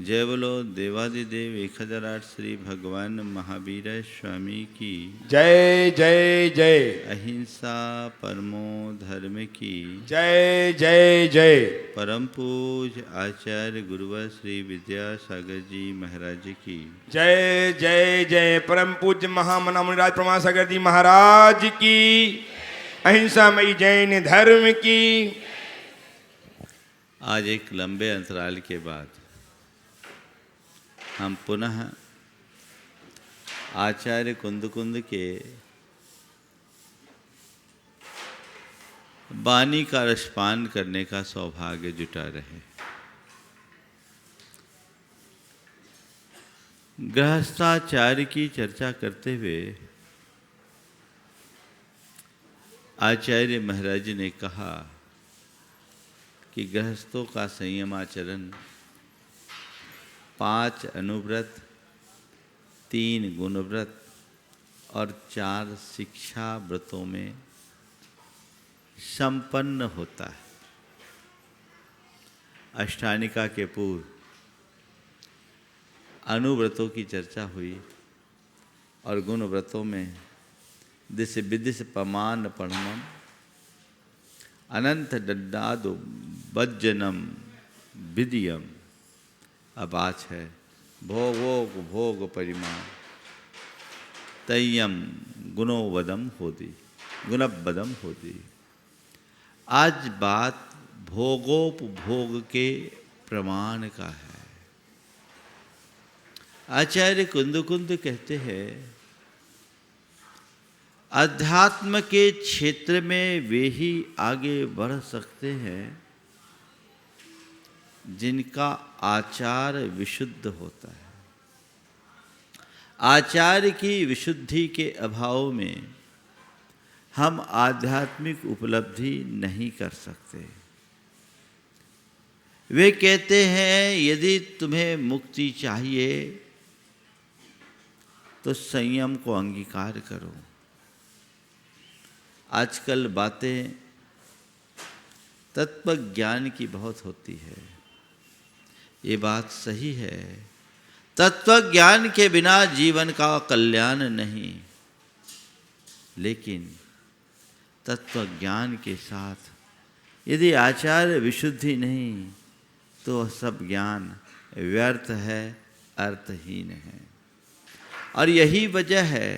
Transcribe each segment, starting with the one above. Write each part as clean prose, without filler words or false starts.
जय बोलो देवादिदेव 1008 श्री भगवान महावीर स्वामी की जय जय जय। अहिंसा परमो धर्म की जय जय जय। परम पूज आचार्य गुरुवर श्री विद्यासागर जी महाराज की जय जय जय। परम पूज्य महामना मुनिराज प्रमाण सागर जी महाराज की अहिंसामयी जैन धर्म की। आज एक लंबे अंतराल के बाद हम पुनः आचार्य कुंद के वाणी का रसपान करने का सौभाग्य जुटा रहे। गृहस्थाचार्य की चर्चा करते हुए आचार्य महाराज ने कहा कि गृहस्थों का संयम आचरण 5 अनुव्रत, 3 गुणव्रत और 4 शिक्षा व्रतों में संपन्न होता है। अष्टानिका के पूर्व अनुव्रतों की चर्चा हुई और गुणव्रतों में दिश विदिश पमान पढ़मम अनंत दड्डादो वज्जनम विदियम। अब आज है भोगोग भोग परिमाण तय्यम गुणोवदम होदी गुणवदम होदी। आज बात भोगोपभोग के प्रमाण का है। आचार्य कुंद कहते हैं अध्यात्म के क्षेत्र में वे ही आगे बढ़ सकते हैं जिनका आचार विशुद्ध होता है। आचार की विशुद्धि के अभाव में हम आध्यात्मिक उपलब्धि नहीं कर सकते। वे कहते हैं यदि तुम्हें मुक्ति चाहिए तो संयम को अंगीकार करो। आजकल बातें तत्व ज्ञान की बहुत होती है। ये बात सही है, तत्व ज्ञान के बिना जीवन का कल्याण नहीं। लेकिन तत्व ज्ञान के साथ यदि आचार विशुद्धि नहीं तो सब ज्ञान व्यर्थ है, अर्थहीन है। और यही वजह है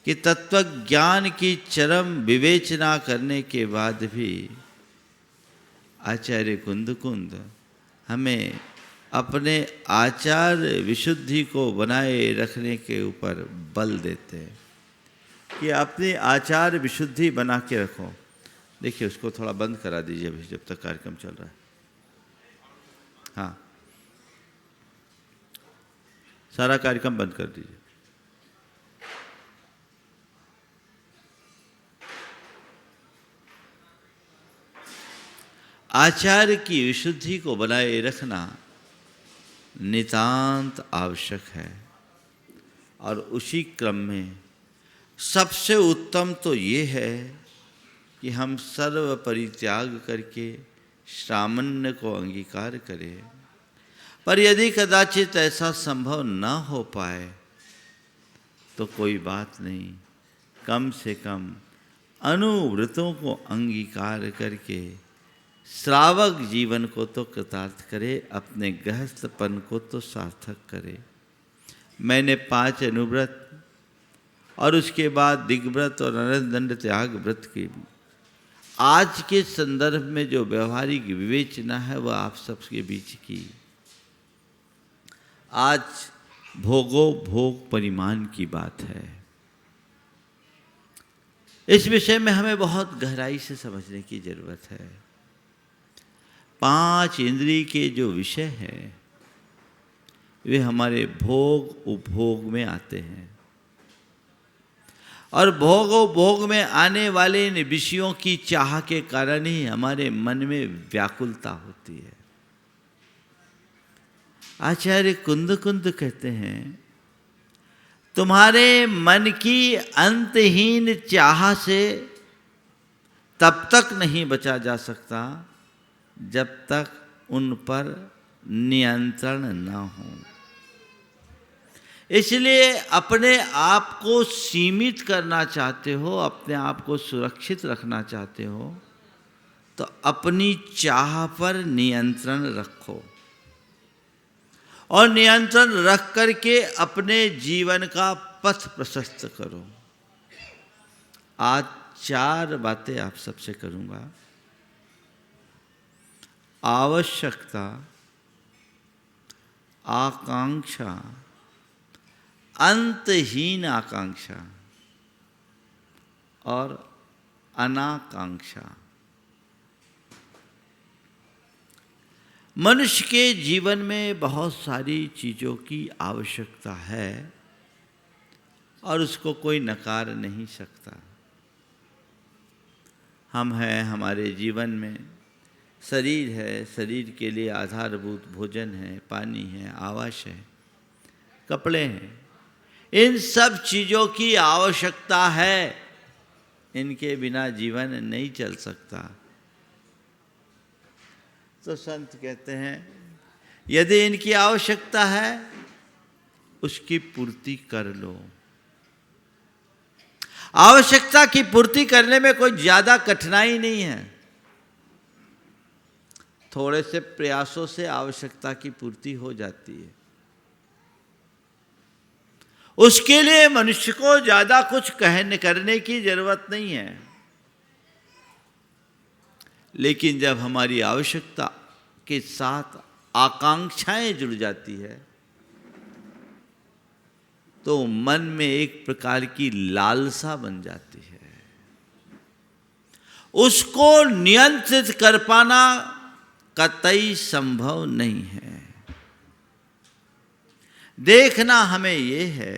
कि तत्व ज्ञान की चरम विवेचना करने के बाद भी आचार्य कुंद हमें अपने आचार विशुद्धि को बनाए रखने के ऊपर बल देते हैं कि अपनी आचार विशुद्धि बना के रखो। देखिए उसको थोड़ा बंद करा दीजिए अभी जब तक कार्यक्रम चल रहा है। हाँ, सारा कार्यक्रम बंद कर दीजिए। आचार की विशुद्धि को बनाए रखना नितांत आवश्यक है। और उसी क्रम में सबसे उत्तम तो ये है कि हम सर्व परित्याग करके सामान्य को अंगीकार करें। पर यदि कदाचित ऐसा संभव न हो पाए तो कोई बात नहीं, कम से कम अनुव्रतों को अंगीकार करके श्रावक जीवन को तो कृतार्थ करे, अपने गृहस्थपन को तो सार्थक करे। मैंने 5 अनुव्रत और उसके बाद दिग्व्रत और अनंत त्याग व्रत के भी आज के संदर्भ में जो व्यवहारिक विवेचना है वह आप सबके बीच की। आज भोगो भोग परिमाण की बात है। इस विषय में हमें बहुत गहराई से समझने की जरूरत है। 5 इंद्रिय के जो विषय हैं वे हमारे भोग उपभोग में आते हैं और भोग उपभोग में आने वाले इन विषयों की चाह के कारण ही हमारे मन में व्याकुलता होती है। आचार्य कुंद कहते हैं तुम्हारे मन की अंतहीन चाह से तब तक नहीं बचा जा सकता जब तक उन पर नियंत्रण न हो। इसलिए अपने आप को सीमित करना चाहते हो, अपने आप को सुरक्षित रखना चाहते हो, तो अपनी चाह पर नियंत्रण रखो और नियंत्रण रख करके अपने जीवन का पथ प्रशस्त करो। आज 4 बातें आप सबसे करूंगा। आवश्यकता, आकांक्षा, अंतहीन आकांक्षा और अनाकांक्षा। मनुष्य के जीवन में बहुत सारी चीज़ों की आवश्यकता है और उसको कोई नकार नहीं सकता। हम हैं, हमारे जीवन में शरीर है, शरीर के लिए आधारभूत भोजन है, पानी है, आवास है, कपड़े हैं। इन सब चीज़ों की आवश्यकता है, इनके बिना जीवन नहीं चल सकता। तो संत कहते हैं यदि इनकी आवश्यकता है उसकी पूर्ति कर लो। आवश्यकता की पूर्ति करने में कोई ज्यादा कठिनाई नहीं है। थोड़े से प्रयासों से आवश्यकता की पूर्ति हो जाती है। उसके लिए मनुष्य को ज्यादा कुछ करने की जरूरत नहीं है। लेकिन जब हमारी आवश्यकता के साथ आकांक्षाएं जुड़ जाती है तो मन में एक प्रकार की लालसा बन जाती है। उसको नियंत्रित कर पाना कतई संभव नहीं है। देखना हमें यह है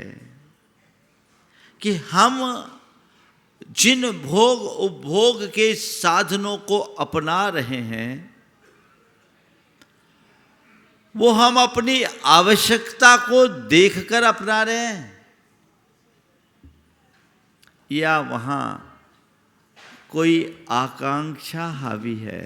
कि हम जिन भोग उपभोग के साधनों को अपना रहे हैं वो हम अपनी आवश्यकता को देखकर अपना रहे हैं या वहां कोई आकांक्षा हावी है।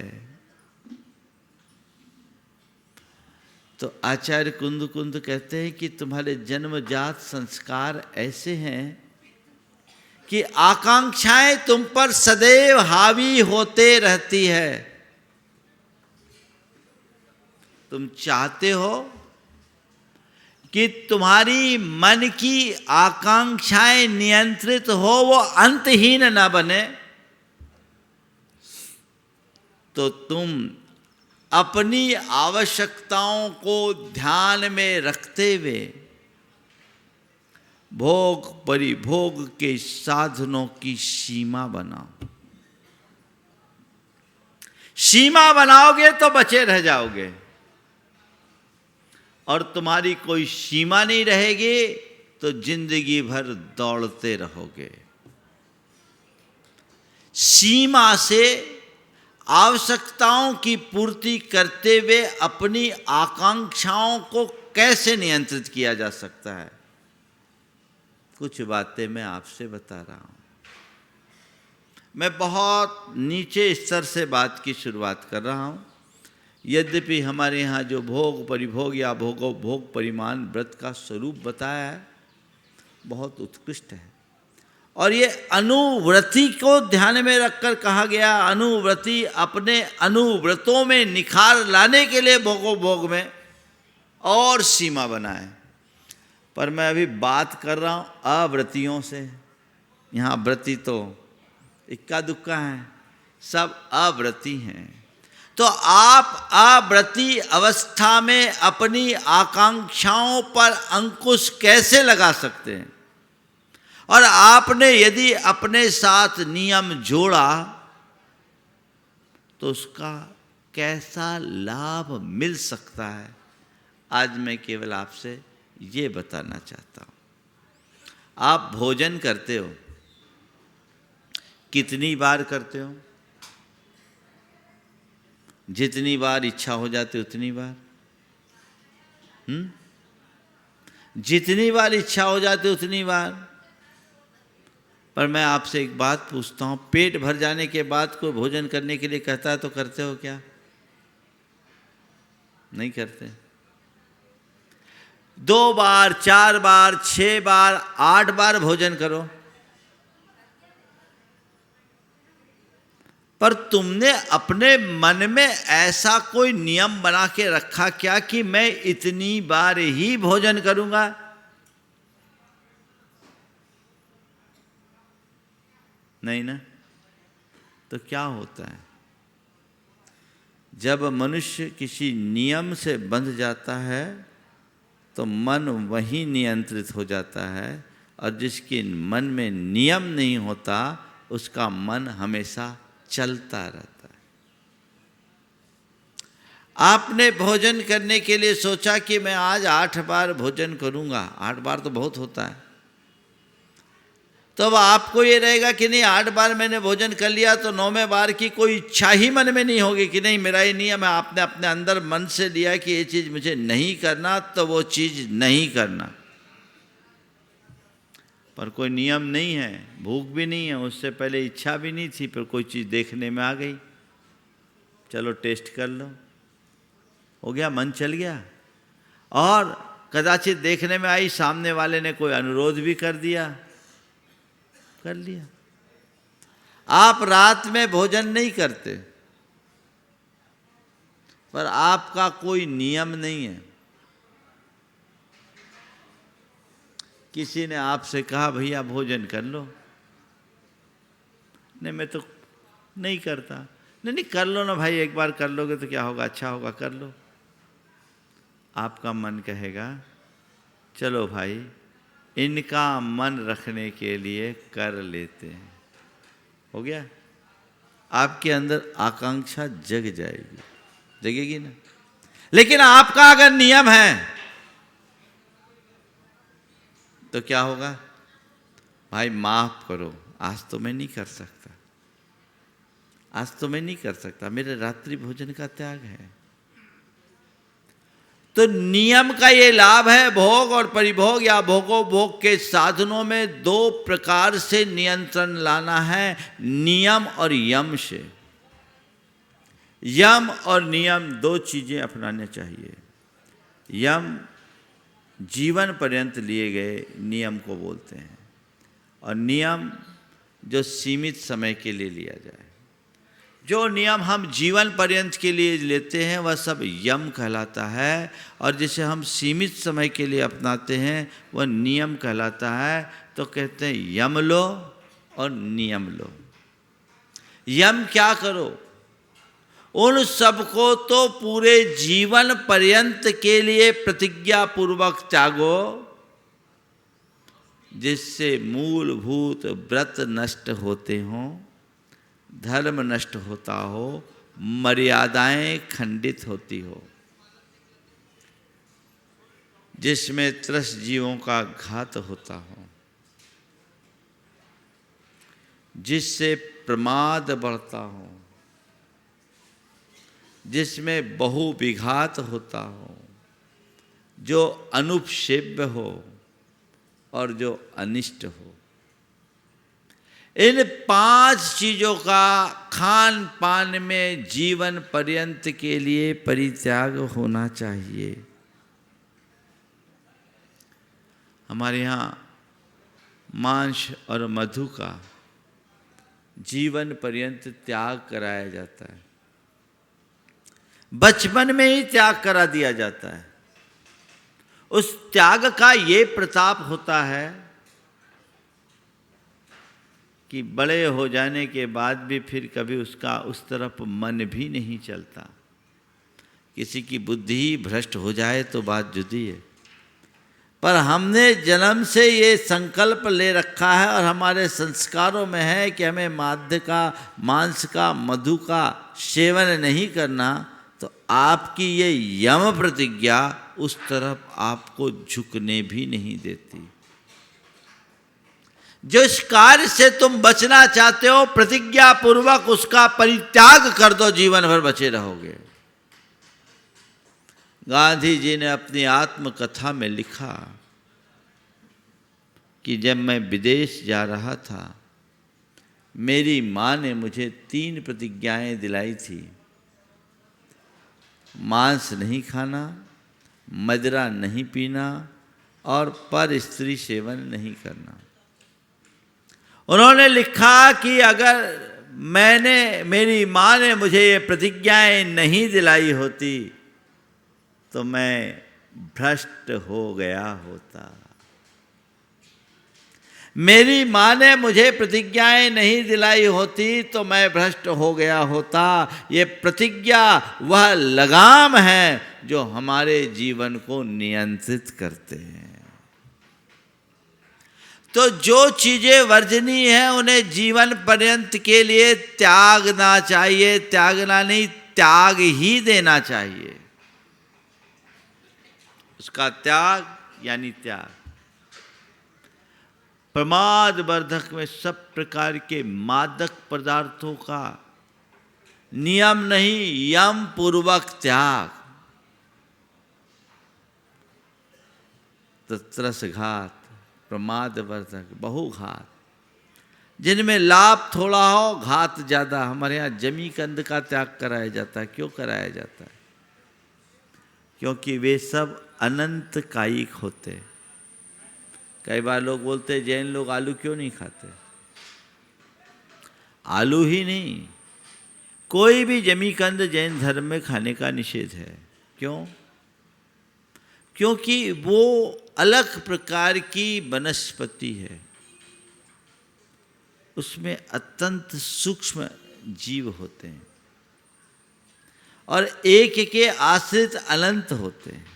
तो आचार्य कुंद कुंद कहते हैं कि तुम्हारे जन्मजात संस्कार ऐसे हैं कि आकांक्षाएं तुम पर सदैव हावी होते रहती है। तुम चाहते हो कि तुम्हारी मन की आकांक्षाएं नियंत्रित हो, वो अंतहीन ना बने, तो तुम अपनी आवश्यकताओं को ध्यान में रखते हुए भोग परिभोग के साधनों की सीमा बनाओ। सीमा बनाओगे तो बचे रह जाओगे, और तुम्हारी कोई सीमा नहीं रहेगी तो जिंदगी भर दौड़ते रहोगे। सीमा से आवश्यकताओं की पूर्ति करते हुए अपनी आकांक्षाओं को कैसे नियंत्रित किया जा सकता है, कुछ बातें मैं आपसे बता रहा हूं। मैं बहुत नीचे स्तर से बात की शुरुआत कर रहा हूं। यद्यपि हमारे यहाँ जो भोग परिभोग या भोग परिमाण व्रत का स्वरूप बताया है बहुत उत्कृष्ट है, और ये अनुव्रती को ध्यान में रखकर कहा गया। अनुव्रती अपने अनुव्रतों में निखार लाने के लिए भोग में और सीमा बनाए। पर मैं अभी बात कर रहा हूँ अव्रतियों से। यहाँ व्रती तो इक्का दुक्का हैं, सब अव्रती हैं। तो आप अव्रती अवस्था में अपनी आकांक्षाओं पर अंकुश कैसे लगा सकते हैं, और आपने यदि अपने साथ नियम जोड़ा तो उसका कैसा लाभ मिल सकता है, आज मैं केवल आपसे ये बताना चाहता हूं। आप भोजन करते हो, कितनी बार करते हो? जितनी बार इच्छा हो जाती उतनी बार। जितनी बार इच्छा हो जाती उतनी बार। पर मैं आपसे एक बात पूछता हूं, पेट भर जाने के बाद कोई भोजन करने के लिए कहता है तो करते हो क्या? नहीं करते। 2 बार, 4 बार, 6 बार, 8 बार भोजन करो, पर तुमने अपने मन में ऐसा कोई नियम बना के रखा क्या कि मैं इतनी बार ही भोजन करूंगा? नहीं ना। तो क्या होता है, जब मनुष्य किसी नियम से बंध जाता है तो मन वहीं नियंत्रित हो जाता है, और जिसके मन में नियम नहीं होता उसका मन हमेशा चलता रहता है। आपने भोजन करने के लिए सोचा कि मैं आज 8 बार भोजन करूंगा, 8 बार तो बहुत होता है, तो अब आपको ये रहेगा कि नहीं 8 बार मैंने भोजन कर लिया तो 9वें बार की कोई इच्छा ही मन में नहीं होगी कि नहीं मेरा ये नियम है। आपने अपने अंदर मन से लिया कि ये चीज़ मुझे नहीं करना, तो वो चीज़ नहीं करना। पर कोई नियम नहीं है, भूख भी नहीं है, उससे पहले इच्छा भी नहीं थी, पर कोई चीज़ देखने में आ गई, चलो टेस्ट कर लो, हो गया, मन चल गया। और कदाचित देखने में आई, सामने वाले ने कोई अनुरोध भी कर दिया, कर लिया। आप रात में भोजन नहीं करते, पर आपका कोई नियम नहीं है। किसी ने आपसे कहा भैया भोजन कर लो, नहीं मैं तो नहीं करता, नहीं कर लो ना भाई, एक बार कर लोगे तो क्या होगा, अच्छा होगा, कर लो। आपका मन कहेगा चलो भाई इनका मन रखने के लिए कर लेते हैं, हो गया। आपके अंदर आकांक्षा जग जाएगी, जगेगी ना। लेकिन आपका अगर नियम है तो क्या होगा, भाई माफ करो, आज तो मैं नहीं कर सकता, आज तो मैं नहीं कर सकता, मेरे रात्रि भोजन का त्याग है। तो नियम का ये लाभ है, भोग और परिभोग या भोगोपभोग के साधनों में 2 प्रकार से नियंत्रण लाना है, नियम और यम से। यम और नियम 2 चीजें अपनाने चाहिए। यम जीवन पर्यंत लिए गए नियम को बोलते हैं, और नियम जो सीमित समय के लिए लिया जाए। जो नियम हम जीवन पर्यंत के लिए लेते हैं वह सब यम कहलाता है, और जिसे हम सीमित समय के लिए अपनाते हैं वह नियम कहलाता है। तो कहते हैं यम लो और नियम लो। यम क्या करो, उन सबको तो पूरे जीवन पर्यंत के लिए प्रतिज्ञा पूर्वक त्यागो जिससे मूलभूत व्रत नष्ट होते हों, धर्म नष्ट होता हो, मर्यादाएं खंडित होती हो, जिसमें त्रस्त जीवों का घात होता हो, जिससे प्रमाद बढ़ता हो, जिसमें बहुविघात होता हो, जो अनुपसेव्य हो और जो अनिष्ट हो। इन 5 चीजों का खान पान में जीवन पर्यंत के लिए परित्याग होना चाहिए। हमारे यहाँ मांस और मधु का जीवन पर्यंत त्याग कराया जाता है, बचपन में ही त्याग करा दिया जाता है। उस त्याग का ये प्रताप होता है कि बड़े हो जाने के बाद भी फिर कभी उसका उस तरफ मन भी नहीं चलता। किसी की बुद्धि ही भ्रष्ट हो जाए तो बात जुदी है, पर हमने जन्म से ये संकल्प ले रखा है और हमारे संस्कारों में है कि हमें माद्य का, मांस का, मधु का सेवन नहीं करना। तो आपकी ये यम प्रतिज्ञा उस तरफ आपको झुकने भी नहीं देती। जिस कार्य से तुम बचना चाहते हो प्रतिज्ञा पूर्वक उसका परित्याग कर दो, जीवन भर बचे रहोगे। गांधी जी ने अपनी आत्मकथा में लिखा कि जब मैं विदेश जा रहा था, मेरी माँ ने मुझे 3 प्रतिज्ञाएं दिलाई थी। मांस नहीं खाना, मदिरा नहीं पीना और पर स्त्री सेवन नहीं करना। उन्होंने लिखा कि अगर मेरी माँ ने मुझे ये प्रतिज्ञाएं नहीं दिलाई होती तो मैं भ्रष्ट हो गया होता। मेरी माँ ने मुझे प्रतिज्ञाएं नहीं दिलाई होती तो मैं भ्रष्ट हो गया होता। ये प्रतिज्ञा वह लगाम है जो हमारे जीवन को नियंत्रित करते हैं। तो जो चीजें वर्जनीय हैं उन्हें जीवन पर्यंत के लिए त्यागना चाहिए, त्यागना नहीं, त्याग ही देना चाहिए। उसका त्याग यानी त्याग। प्रमाद वर्धक में सब प्रकार के मादक पदार्थों का नियम नहीं, यम पूर्वक त्याग। तत्रस घात, प्रमाद वर्धक, बहुघात, जिनमें लाभ थोड़ा हो घात ज्यादा। हमारे यहाँ जमी कंद का त्याग कराया जाता है। क्यों कराया जाता है? क्योंकि वे सब अनंत कायिक होते हैं। कई बार लोग बोलते हैं जैन लोग आलू क्यों नहीं खाते? आलू ही नहीं, कोई भी जमी कंद जैन धर्म में खाने का निषेध है। क्यों? क्योंकि वो अलग प्रकार की वनस्पति है, उसमें अत्यंत सूक्ष्म जीव होते हैं और एक के आश्रित अनंत होते हैं।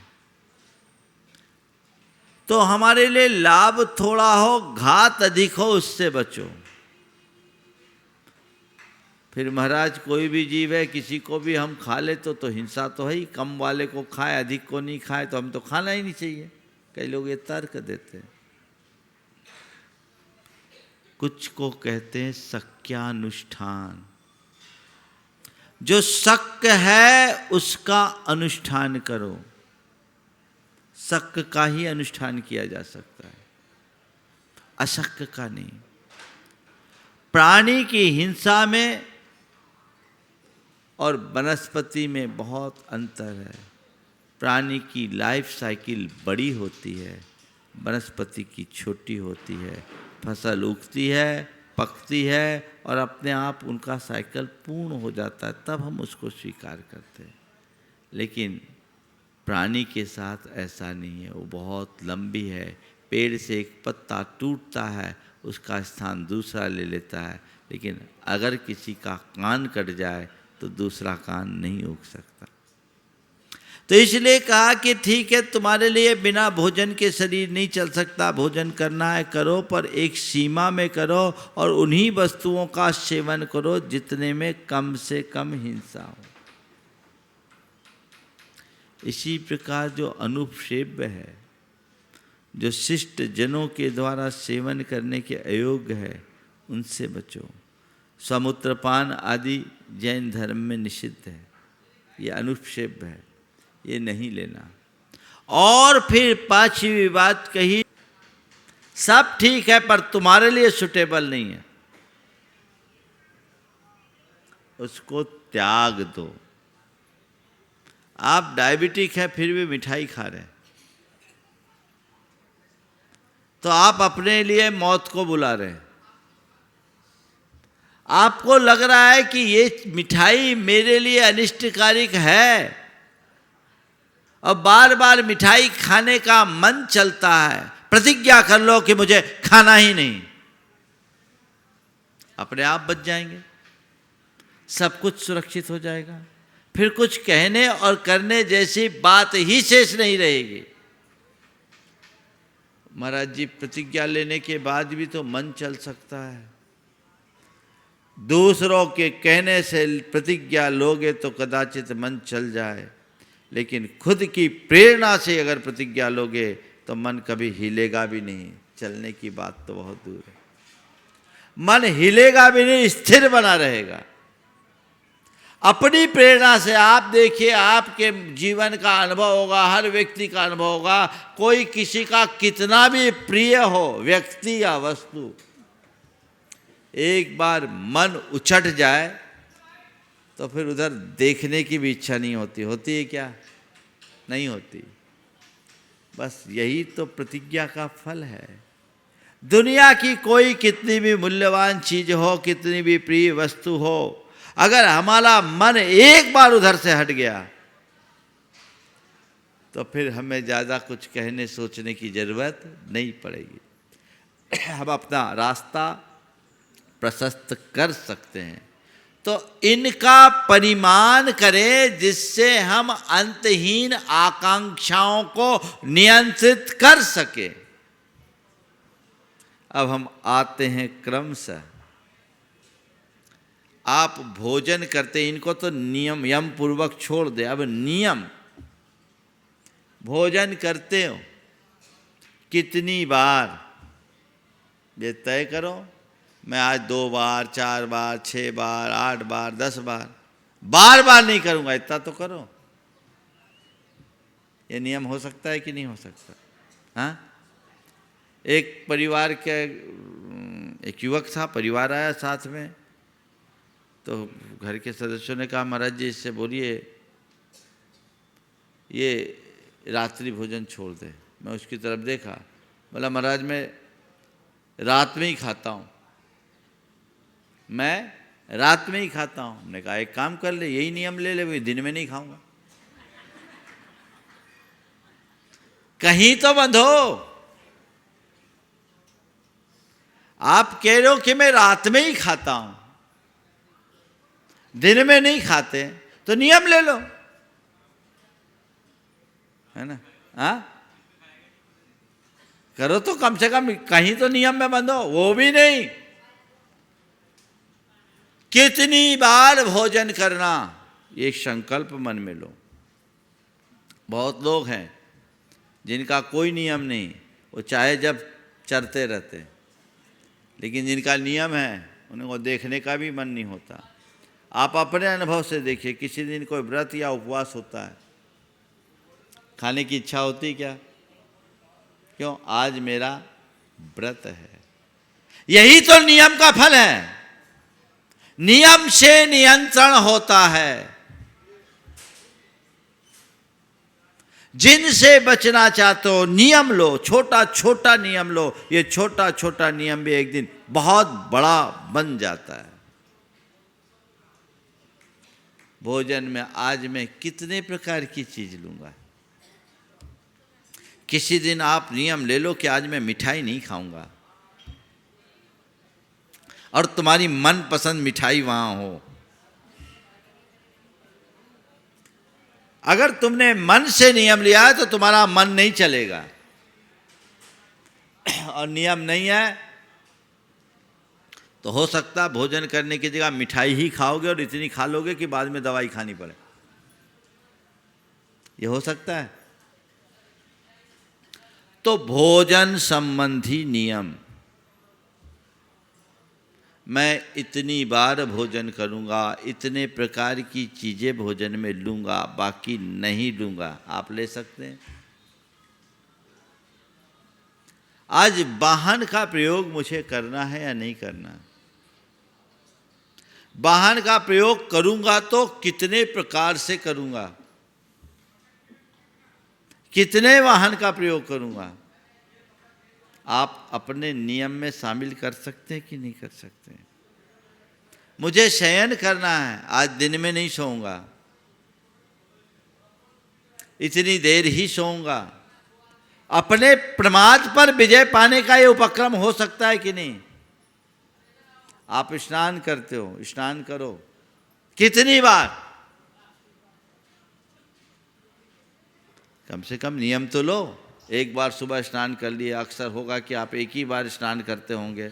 तो हमारे लिए लाभ थोड़ा हो घात अधिक हो, उससे बचो। फिर महाराज कोई भी जीव है, किसी को भी हम खा ले तो हिंसा तो है ही। कम वाले को खाए, अधिक को नहीं खाए तो हम तो खाना ही नहीं चाहिए। कई लोग ये तर्क देते हैं। कुछ को कहते हैं शक्यानुष्ठान। जो शक्य है उसका अनुष्ठान करो। शक्य का ही अनुष्ठान किया जा सकता है, अशक्य का नहीं। प्राणी की हिंसा में और वनस्पति में बहुत अंतर है। प्राणी की लाइफ साइकिल बड़ी होती है, वनस्पति की छोटी होती है। फसल उगती है, पकती है और अपने आप उनका साइकिल पूर्ण हो जाता है, तब हम उसको स्वीकार करते हैं। लेकिन प्राणी के साथ ऐसा नहीं है, वो बहुत लंबी है। पेड़ से एक पत्ता टूटता है, उसका स्थान दूसरा ले लेता है। लेकिन अगर किसी का कान कट जाए तो दूसरा कान नहीं उग सकता। तो इसलिए कहा कि ठीक है, तुम्हारे लिए बिना भोजन के शरीर नहीं चल सकता। भोजन करना है करो, पर एक सीमा में करो और उन्हीं वस्तुओं का सेवन करो जितने में कम से कम हिंसा हो। इसी प्रकार जो अनुपसेव्य है, जो शिष्ट जनों के द्वारा सेवन करने के अयोग्य है, उनसे बचो। समुत्रपान आदि जैन धर्म में निषिद्ध है, ये अनुपसेव्य है, ये नहीं लेना। और फिर पांचवी बात कही, सब ठीक है पर तुम्हारे लिए सुटेबल नहीं है, उसको त्याग दो। आप डायबिटिक है फिर भी मिठाई खा रहे हैं, तो आप अपने लिए मौत को बुला रहे हैं। आपको लग रहा है कि ये मिठाई मेरे लिए अनिष्टकारिक है और बार बार मिठाई खाने का मन चलता है। प्रतिज्ञा कर लो कि मुझे खाना ही नहीं, अपने आप बच जाएंगे, सब कुछ सुरक्षित हो जाएगा। फिर कुछ कहने और करने जैसी बात ही शेष नहीं रहेगी। महाराज जी, प्रतिज्ञा लेने के बाद भी तो मन चल सकता है। दूसरों के कहने से प्रतिज्ञा लोगे तो कदाचित मन चल जाए, लेकिन खुद की प्रेरणा से अगर प्रतिज्ञा लोगे तो मन कभी हिलेगा भी नहीं। चलने की बात तो बहुत दूर है, मन हिलेगा भी नहीं, स्थिर बना रहेगा। अपनी प्रेरणा से आप देखिए, आपके जीवन का अनुभव होगा, हर व्यक्ति का अनुभव होगा। कोई किसी का कितना भी प्रिय हो, व्यक्ति या वस्तु, एक बार मन उछट जाए तो फिर उधर देखने की भी इच्छा नहीं होती। होती है क्या? नहीं होती। बस यही तो प्रतिज्ञा का फल है। दुनिया की कोई कितनी भी मूल्यवान चीज हो, कितनी भी प्रिय वस्तु हो, अगर हमारा मन एक बार उधर से हट गया तो फिर हमें ज़्यादा कुछ कहने सोचने की ज़रूरत नहीं पड़ेगी। हम अपना रास्ता प्रशस्त कर सकते हैं। तो इनका परिमाण करें जिससे हम अंतहीन आकांक्षाओं को नियंत्रित कर सके। अब हम आते हैं क्रमशः। आप भोजन करते, इनको तो नियम यम पूर्वक छोड़ दे। अब नियम, भोजन करते हो कितनी बार ये तय करो। मैं आज 2 बार, 4 बार, 6 बार, 8 बार, 10 बार, बार बार नहीं करूंगा, इतना तो करो। ये नियम हो सकता है कि नहीं हो सकता? हाँ, एक परिवार के एक युवक था, परिवार आया साथ में, तो घर के सदस्यों ने कहा महाराज जी इससे बोलिए ये रात्रि भोजन छोड़ दे। मैं उसकी तरफ देखा, बोला महाराज मैं रात में ही खाता हूँ, मैं रात में ही खाता हूँ। हमने कहा एक काम कर ले, यही नियम ले ले, वही दिन में नहीं खाऊंगा। कहीं तो बंधो। आप कह रहे हो कि मैं रात में ही खाता हूं, दिन में नहीं खाते, तो नियम ले लो, है ना? हाँ, करो तो कम से कम कहीं तो नियम में बंधो। वो भी नहीं। कितनी बार भोजन करना, एक संकल्प मन में लो। बहुत लोग हैं जिनका कोई नियम नहीं, वो चाहे जब चरते रहते, लेकिन जिनका नियम है उनको देखने का भी मन नहीं होता। आप अपने अनुभव से देखिए, किसी दिन कोई व्रत या उपवास होता है, खाने की इच्छा होती क्या? क्यों? आज मेरा व्रत है। यही तो नियम का फल है। नियम से नियंत्रण होता है। जिनसे बचना चाहते हो नियम लो, छोटा छोटा नियम लो। ये छोटा छोटा नियम भी एक दिन बहुत बड़ा बन जाता है। भोजन में आज मैं कितने प्रकार की चीज लूंगा। किसी दिन आप नियम ले लो कि आज मैं मिठाई नहीं खाऊंगा, और तुम्हारी मनपसंद मिठाई वहां हो। अगर तुमने मन से नियम लिया है तो तुम्हारा मन नहीं चलेगा, और नियम नहीं है तो हो सकता है भोजन करने की जगह मिठाई ही खाओगे और इतनी खा लोगे कि बाद में दवाई खानी पड़े। ये हो सकता है। तो भोजन संबंधी नियम, मैं इतनी बार भोजन करूंगा, इतने प्रकार की चीजें भोजन में लूंगा, बाकी नहीं लूंगा। आप ले सकते हैं। आज वाहन का प्रयोग मुझे करना है या नहीं करना? वाहन का प्रयोग करूंगा तो कितने प्रकार से करूंगा, कितने वाहन का प्रयोग करूंगा, आप अपने नियम में शामिल कर सकते हैं कि नहीं कर सकते? मुझे शयन करना है, आज दिन में नहीं सोऊंगा, इतनी देर ही सोऊंगा। अपने प्रमाद पर विजय पाने का ये उपक्रम हो सकता है कि नहीं? आप स्नान करते हो, स्नान करो, कितनी बार? कम से कम नियम तो लो। एक बार सुबह स्नान कर लिए, अक्सर होगा कि आप एक ही बार स्नान करते होंगे,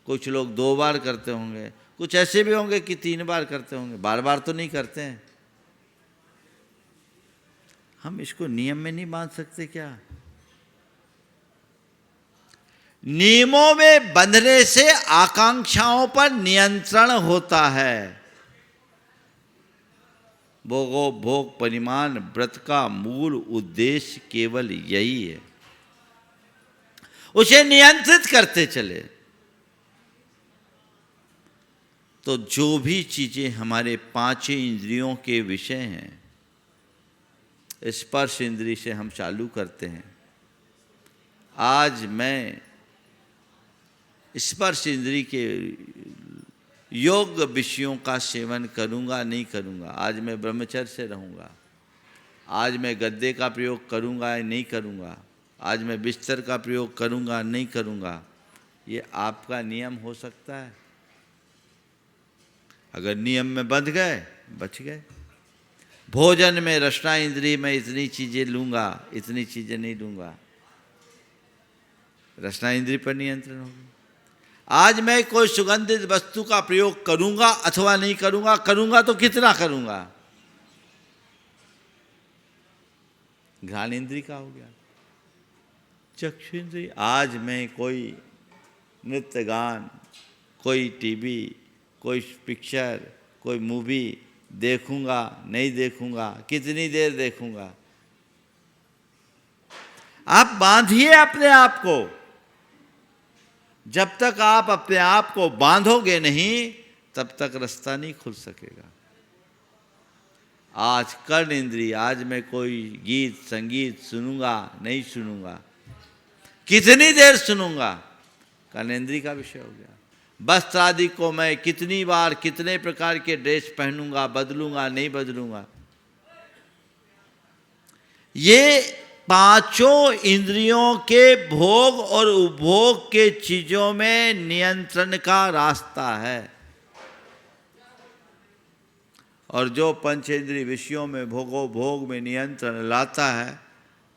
कुछ लोग 2 बार करते होंगे, कुछ ऐसे भी होंगे कि 3 बार करते होंगे, बार बार तो नहीं करते हैं। हम इसको नियम में नहीं बांध सकते क्या? नियमों में बंधने से आकांक्षाओं पर नियंत्रण होता है। भोग परिमाण व्रत का मूल उद्देश्य केवल यही है, उसे नियंत्रित करते चले। तो जो भी चीज़ें हमारे पांचों इंद्रियों के विषय हैं, स्पर्श इंद्री से हम चालू करते हैं। आज मैं स्पर्श इंद्री के योग विषयों का सेवन करूंगा नहीं करूंगा, आज मैं ब्रह्मचर्य से रहूंगा, आज मैं गद्दे का प्रयोग करूंगा या नहीं करूंगा, आज मैं बिस्तर का प्रयोग करूंगा नहीं करूंगा, ये आपका नियम हो सकता है। अगर नियम में बंध गए बच गए। भोजन में रसना इंद्री में इतनी चीज़ें लूँगा, इतनी चीज़ें नहीं लूँगा, रसना इंद्री पर नियंत्रण होगा। आज मैं कोई सुगंधित वस्तु का प्रयोग करूँगा अथवा नहीं करूँगा, करूँगा तो कितना करूँगा, घ्राण इंद्री का हो गया। चक्षु इंद्री, आज मैं कोई नृत्य गान, कोई टीवी, कोई पिक्चर, कोई मूवी देखूंगा नहीं देखूंगा, कितनी देर देखूंगा। आप बांधिए अपने आप को। जब तक आप अपने आप को बांधोगे नहीं तब तक रास्ता नहीं खुल सकेगा। आज कर्ण इंद्री, आज मैं कोई गीत संगीत सुनूंगा नहीं सुनूंगा, कितनी देर सुनूंगा, कर्ण इंद्री का विषय हो गया। वस्त्र आदि को मैं कितनी बार कितने प्रकार के ड्रेस पहनूंगा, बदलूंगा नहीं बदलूंगा, ये पांचों इंद्रियों के भोग और उपभोग के चीजों में नियंत्रण का रास्ता है। और जो पंचेंद्रिय विषयों में भोग में नियंत्रण लाता है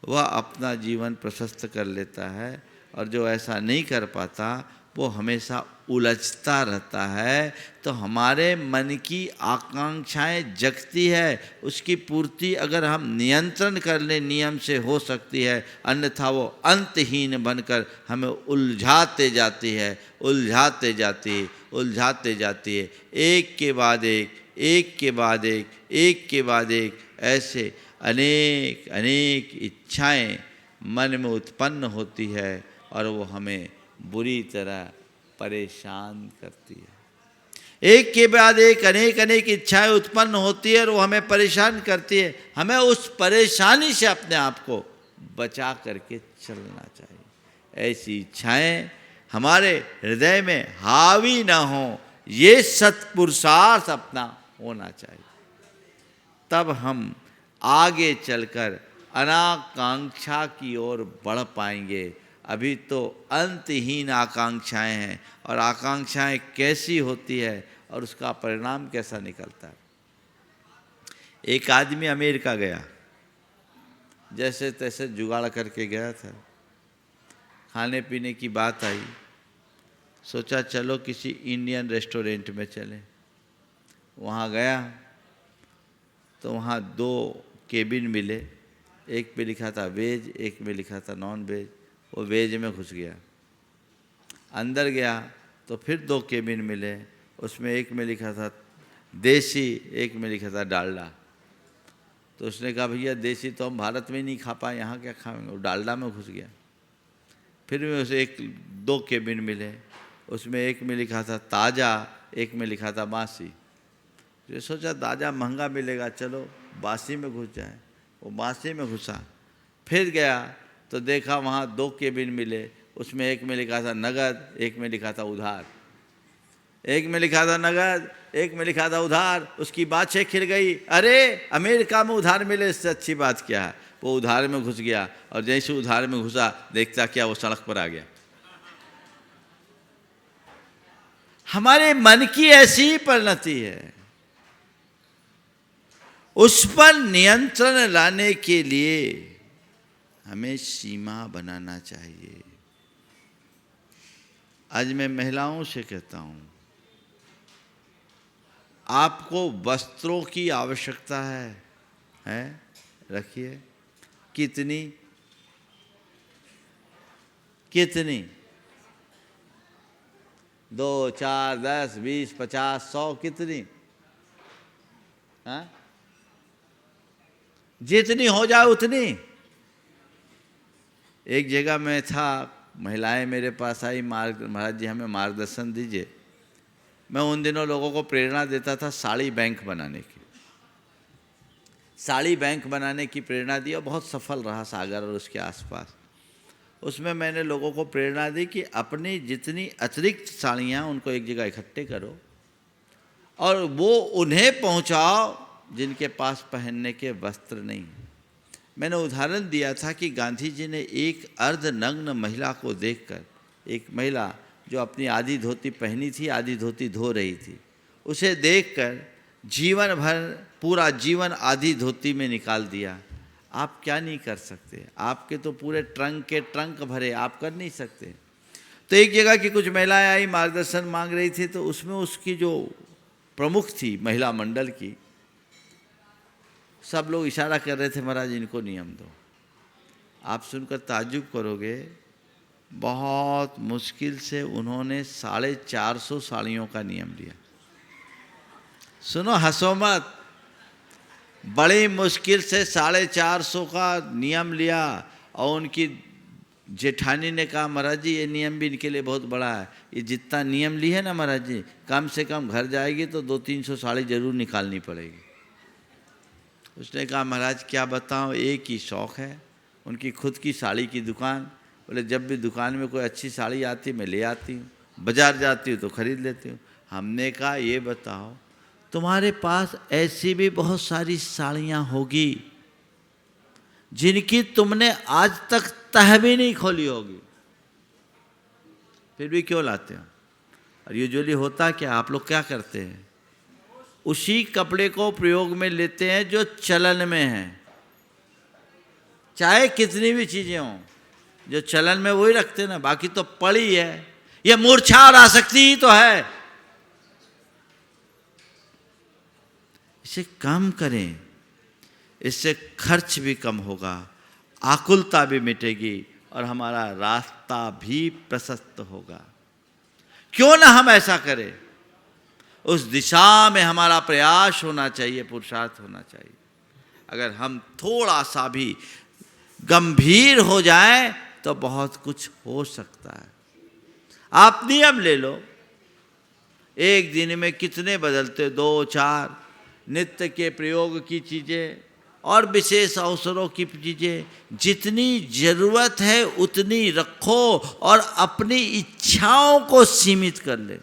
वह अपना जीवन प्रशस्त कर लेता है, और जो ऐसा नहीं कर पाता वो हमेशा उलझता रहता है। तो हमारे मन की आकांक्षाएं जगती है, उसकी पूर्ति अगर हम नियंत्रण कर लें नियम से हो सकती है, अन्यथा वो अंतहीन बनकर हमें उलझाते जाती है, उलझाते जाती है, उलझाते जाती है। एक के बाद एक, एक के बाद एक, एक के बाद एक, ऐसे अनेक अनेक इच्छाएं मन में उत्पन्न होती है और वो हमें बुरी तरह परेशान करती है। एक के बाद एक अनेक अनेक इच्छाएं उत्पन्न होती है और वो हमें परेशान करती है। हमें उस परेशानी से अपने आप को बचा करके चलना चाहिए। ऐसी इच्छाएं हमारे हृदय में हावी ना हो, ये सत्पुरुषार्थ अपना होना चाहिए। तब हम आगे चलकर अनाकांक्षा की ओर बढ़ पाएंगे। अभी तो अंतहीन आकांक्षाएं हैं, और आकांक्षाएं कैसी होती है और उसका परिणाम कैसा निकलता है। एक आदमी अमेरिका गया, जैसे तैसे जुगाड़ करके गया था, खाने पीने की बात आई, सोचा चलो किसी इंडियन रेस्टोरेंट में चलें। वहाँ गया तो वहाँ 2 केबिन मिले, एक पे लिखा था वेज, एक में लिखा था नॉन वेज। वो वेज में घुस गया। अंदर गया तो फिर 2 केबिन मिले, उसमें एक में लिखा था देसी, एक में लिखा था डालडा। तो उसने कहा भैया देसी तो हम भारत में नहीं खा पाए, यहाँ क्या खाएंगे, वो डालडा में घुस गया। फिर भी उसे 2 केबिन मिले, उसमें एक में लिखा था ताज़ा, एक में लिखा था बासी। तो सोचा ताज़ा महंगा मिलेगा, चलो बासी में घुस जाए। वो बासी में घुसा। फिर गया तो देखा वहाँ 2 केबिन मिले, उसमें एक में लिखा था नगद, एक में लिखा था उधार। एक में लिखा था नगद, एक में लिखा था उधार। उसकी बातें खिल गई, अरे अमेरिका में उधार मिले इससे अच्छी बात क्या है। वो उधार में घुस गया, और जैसे उधार में घुसा देखता क्या वो सड़क पर आ गया। हमारे मन की ऐसी ही परिणति है। उस पर नियंत्रण लाने के लिए हमें सीमा बनाना चाहिए। आज मैं महिलाओं से कहता हूं, आपको वस्त्रों की आवश्यकता है? रखिए। कितनी कितनी 2, 4, 10, 20, 50, 100 कितनी? हाँ? जितनी हो जाए उतनी। एक जगह मैं था, महिलाएं मेरे पास आई, महाराज जी हमें मार्गदर्शन दीजिए। मैं उन दिनों लोगों को प्रेरणा देता था साड़ी बैंक बनाने की। साड़ी बैंक बनाने की प्रेरणा दी और बहुत सफल रहा सागर और उसके आसपास। उसमें मैंने लोगों को प्रेरणा दी कि अपनी जितनी अतिरिक्त साड़ियाँ उनको एक जगह इकट्ठे करो और वो उन्हें पहुँचाओ जिनके पास पहनने के वस्त्र नहीं। मैंने उदाहरण दिया था कि गांधी जी ने एक अर्धनग्न महिला को देखकर, एक महिला जो अपनी आधी धोती पहनी थी, आधी धोती धो रही थी, उसे देखकर जीवन भर पूरा जीवन आधी धोती में निकाल दिया। आप क्या नहीं कर सकते? आपके तो पूरे ट्रंक के ट्रंक भरे, आप कर नहीं सकते। तो एक जगह की कुछ महिलाएं आई, मार्गदर्शन मांग रही थी, तो उसमें उसकी जो प्रमुख थी महिला मंडल की, सब लोग इशारा कर रहे थे महाराज इनको नियम दो। आप सुनकर ताज्जुब करोगे, बहुत मुश्किल से उन्होंने 450 साड़ियों का नियम लिया। सुनो, हंसो मत, बड़ी मुश्किल से 450 का नियम लिया। और उनकी जेठानी ने कहा महाराज जी ये नियम भी इनके लिए बहुत बड़ा है, ये जितना नियम ली है ना महाराज जी, कम से कम घर जाएगी तो 200-300 साड़ी जरूर निकालनी पड़ेगी। उसने कहा महाराज क्या बताऊँ, एक ही शौक़ है, उनकी खुद की साड़ी की दुकान। बोले जब भी दुकान में कोई अच्छी साड़ी आती मैं ले आती हूँ, बाज़ार जाती हूँ तो ख़रीद लेती हूँ। हमने कहा ये बताओ तुम्हारे पास ऐसी भी बहुत सारी साड़ियाँ होगी जिनकी तुमने आज तक तह भी नहीं खोली होगी, फिर भी क्यों लाते हो? और यूजुअली होता क्या, आप लोग क्या करते हैं, उसी कपड़े को प्रयोग में लेते हैं जो चलन में है। चाहे कितनी भी चीज़ें हों, जो चलन में वही रखते हैं ना, बाकी तो पड़ी है। ये मूर्छा और आसक्ति ही तो है। इसे कम करें, इससे खर्च भी कम होगा, आकुलता भी मिटेगी और हमारा रास्ता भी प्रशस्त होगा। क्यों ना हम ऐसा करें? उस दिशा में हमारा प्रयास होना चाहिए, पुरुषार्थ होना चाहिए। अगर हम थोड़ा सा भी गंभीर हो जाएं तो बहुत कुछ हो सकता है। आप नियम ले लो, एक दिन में कितने बदलते, 2-4 नित्य के प्रयोग की चीज़ें और विशेष अवसरों की चीज़ें, जितनी ज़रूरत है उतनी रखो और अपनी इच्छाओं को सीमित कर ले।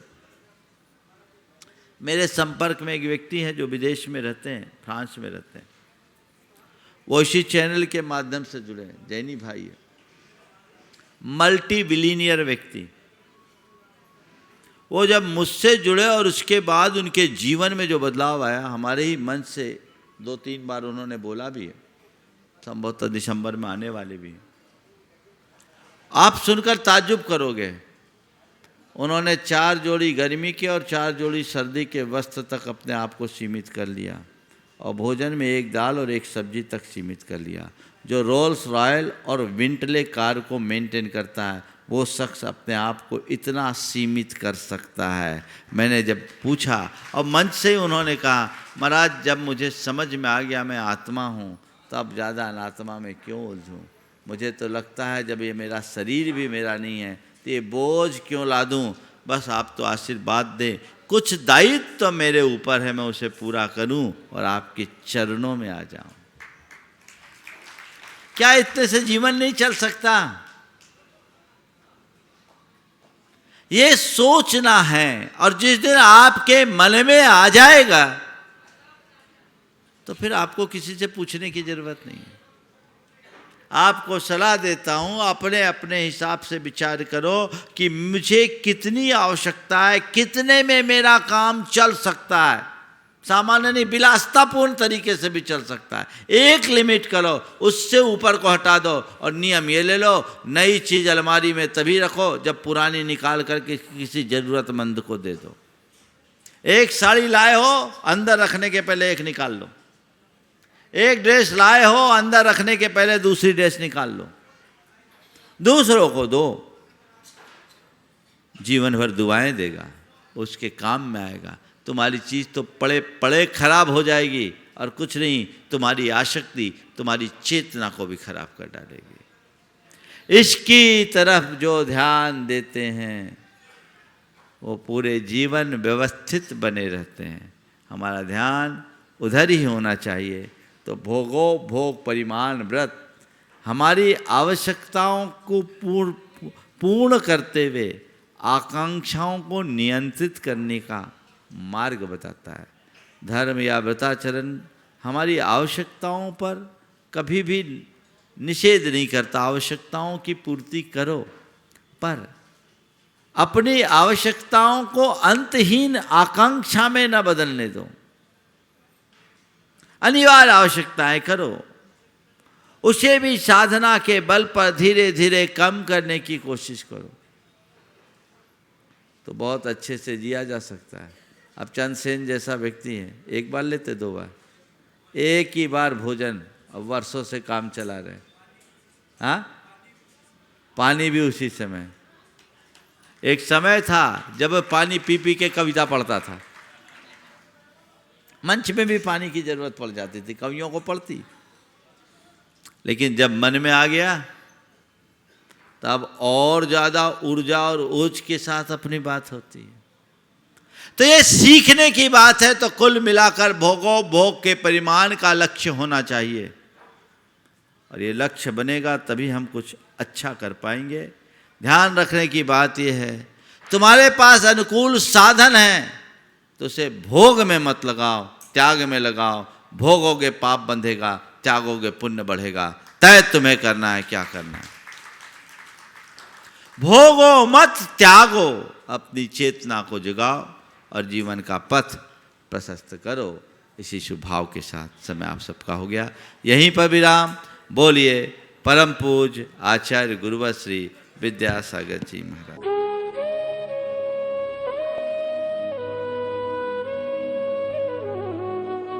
मेरे संपर्क में एक व्यक्ति है जो विदेश में रहते हैं, फ्रांस में रहते हैं। वो इसी चैनल के माध्यम से जुड़े हैं, जैनी भाई है, मल्टी बिलीनियर व्यक्ति। वो जब मुझसे जुड़े और उसके बाद उनके जीवन में जो बदलाव आया, हमारे ही मंच से 2-3 बार उन्होंने बोला भी है, संभवतः दिसंबर में आने वाले भी हैं। आप सुनकर ताज्जुब करोगे। उन्होंने 4 जोड़ी गर्मी के और 4 जोड़ी सर्दी के वस्त्र तक अपने आप को सीमित कर लिया और भोजन में 1 दाल और 1 सब्जी तक सीमित कर लिया। जो रोल्स रॉयल और विंटले कार को मेंटेन करता है, वो शख्स अपने आप को इतना सीमित कर सकता है। मैंने जब पूछा और मंच से ही उन्होंने कहा महाराज जब मुझे समझ में आ गया मैं आत्मा हूँ, तब ज़्यादा अनात्मा में क्यों उलझूँ? मुझे तो लगता है जब ये मेरा शरीर भी मेरा नहीं है तो ये बोझ क्यों लादूँ? बस आप तो आशीर्वाद दें, कुछ दायित्व तो मेरे ऊपर है, मैं उसे पूरा करूं और आपके चरणों में आ जाऊं। क्या इतने से जीवन नहीं चल सकता? ये सोचना है, और जिस दिन आपके मन में आ जाएगा तो फिर आपको किसी से पूछने की जरूरत नहीं है। आपको सलाह देता हूं, अपने अपने हिसाब से विचार करो कि मुझे कितनी आवश्यकता है, कितने में मेरा काम चल सकता है। सामान्य नहीं, विलासितापूर्ण तरीके से भी चल सकता है। एक लिमिट करो, उससे ऊपर को हटा दो और नियम ये ले लो, नई चीज़ अलमारी में तभी रखो जब पुरानी निकाल करके किसी ज़रूरतमंद को दे दो। एक साड़ी लाए हो, अंदर रखने के पहले एक निकाल लो। एक ड्रेस लाए हो, अंदर रखने के पहले दूसरी ड्रेस निकाल लो। दूसरों को दो, जीवन भर दुआएं देगा, उसके काम में आएगा। तुम्हारी चीज़ तो पड़े पड़े खराब हो जाएगी और कुछ नहीं, तुम्हारी आसक्ति तुम्हारी चेतना को भी खराब कर डालेगी। इसकी तरफ जो ध्यान देते हैं वो पूरे जीवन व्यवस्थित बने रहते हैं। हमारा ध्यान उधर ही होना चाहिए। तो भोगो भोग परिमाण व्रत हमारी आवश्यकताओं को पूर्ण करते हुए आकांक्षाओं को नियंत्रित करने का मार्ग बताता है। धर्म या व्रताचरण हमारी आवश्यकताओं पर कभी भी निषेध नहीं करता। आवश्यकताओं की पूर्ति करो, पर अपनी आवश्यकताओं को अंतहीन आकांक्षा में न बदलने दो। अनिवार्य आवश्यकताएं करो, उसे भी साधना के बल पर धीरे धीरे कम करने की कोशिश करो, तो बहुत अच्छे से जिया जा सकता है। अब चंद्रसेन जैसा व्यक्ति है, एक बार लेते, 2 बार, एक ही बार भोजन, अब वर्षों से काम चला रहे। हाँ, पानी भी उसी समय। एक समय था जब पानी पी पी के कविता पढ़ता था। मंच में भी पानी की जरूरत पड़ जाती थी, कवियों को पड़ती, लेकिन जब मन में आ गया तब और ज़्यादा ऊर्जा और ओज के साथ अपनी बात होती है। तो ये सीखने की बात है। तो कुल मिलाकर भोगो भोग के परिमाण का लक्ष्य होना चाहिए, और ये लक्ष्य बनेगा तभी हम कुछ अच्छा कर पाएंगे। ध्यान रखने की बात यह है, तुम्हारे पास अनुकूल साधन है तो उसे भोग में मत लगाओ, त्याग में लगाओ। भोगोगे पाप बंधेगा, त्यागोगे पुण्य बढ़ेगा। तय तुम्हें करना है क्या करना है। भोगो मत, त्यागो, अपनी चेतना को जगाओ और जीवन का पथ प्रशस्त करो। इसी शुभ भाव के साथ समय आप सबका हो गया। यहीं पर विराम। बोलिए परम पूज्य आचार्य गुरुवर श्री विद्यासागर जी महाराज।